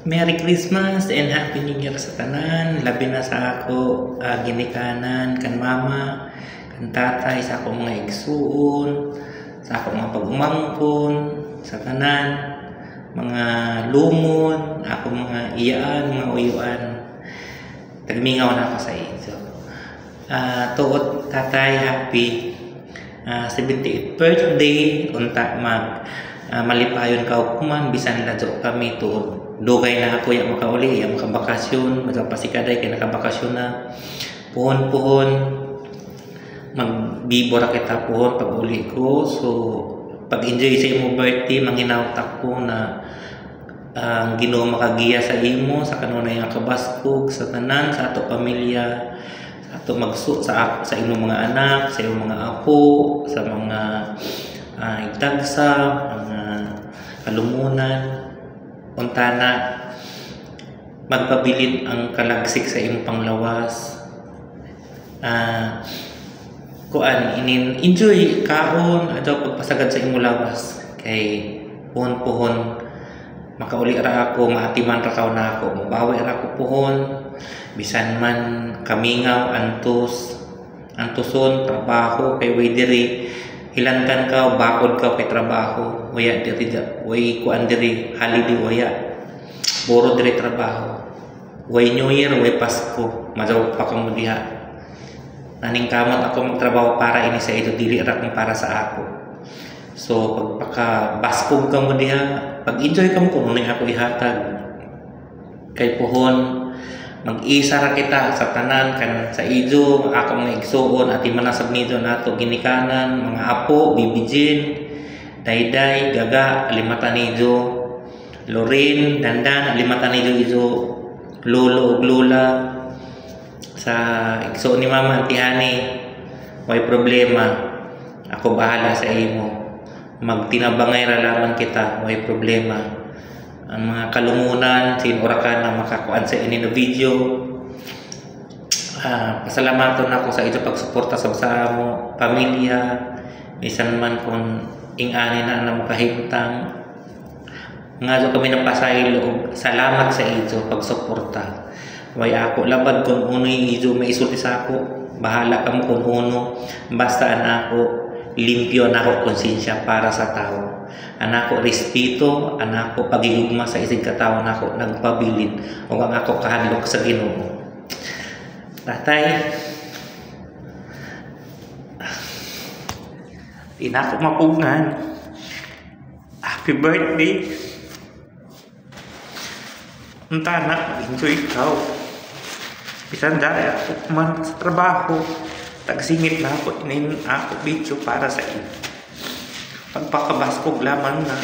Merry Christmas and Happy New Year sa tanan. Labi na sa ako ginikanan kan mama, kan tatay, sa ako mga igsuon, sa ako mga pag-umangkon, sa tanan, mga lumon, ako mga iyaan, mga uyuan. Tagmingaw na ako sa iyo. Tuot tatay, happy 78th birthday. Unta malipayon ka kuman bisan ladyo kami tuod dugay na ako ya makauli ya makabakasyon magpasikaday kay nakabakasyon na puhon magbibora kita puhon pag uli ko. So pag enjoy sa imo birthday manginawtak ko na ang Ginoo makagiya sa imo sa kanunay nga kabaskog sa tanan sa ato pamilya, sa ato magsu sa imong mga anak, sa imong mga apo, sa mga igtagsa, mga kalumunan, untana magpabilin ang kalagsik sa imong panglawas. Kuan enjoy kaon adto pagpasagad sa imong lawas kay puhon makauli ra ako maatiman ra kaw na ako mabawi ra ako puhon bisan man kamingaw antuson trabaho kay way diri hilantan ka bakod ka kay trabaho waya diri way kuan diri holiday waya boro diri trabaho way New Year way Pasko majaw pa kamo diha naning kamot ako magtrabaho para ini sa ito dili ra kung para sa ako. So pagpaka baskog ka mo diha pag-enjoy ka mo kung ano ako ihatag kay puhon mag-isa ra kita sa tanan kan sa ijo ako mga igsuon at manasab nido nato ginikanan mga apo bibijin dayday gaga alimatan nido Lorin dandan alimatan nido ijo lolo ug lola sa igsuon ni mama antihani way problema ako bahala sa imo magtinabangay ra lamang kita way problema ang mga kalumunan sinura ka na makakuan sa ini na video. Pasalamaton ako sa ito pagsuporta sa mo pamilya bisan man kung ing-ani na makahimtang nga kami napasaylo salamat sa ito pagsuporta way ako labad kung unoy ito maisulti sa ako bahala kamo kung uno basta ako limpyo na ako konsensya para sa tao. Anak ko respeto, anak ko pagigugma sa isig katao na ako nagpabilin o ang ako kahadlok sa Ginoo. Tatay, di na ako mapungan. Happy birthday. Unta na, enjoy ikaw. Bisan dahil ako man sa trabaho. Tagsingit na ako, inin ako video para sa iyo. Pagpakabaskog lamang na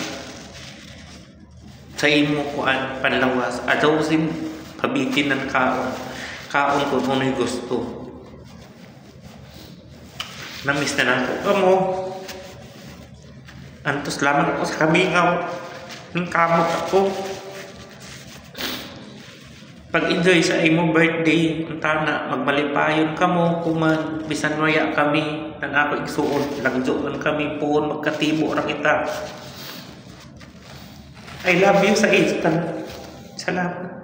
sa imo kuan panlawas. Adaw sim pabitin ng kaon. Kaon ko kung may gusto. Namiss na lang ko mo. Antos lamang ako sa kamingaw. Ning kamot ako. Pag-enjoy sa imo birthday, untana magmalipayon kamo kuman bisan waya kami nang ako igsuon lagjoon kami puhon magkatibo ra kita. I love you sa instant. Salamat.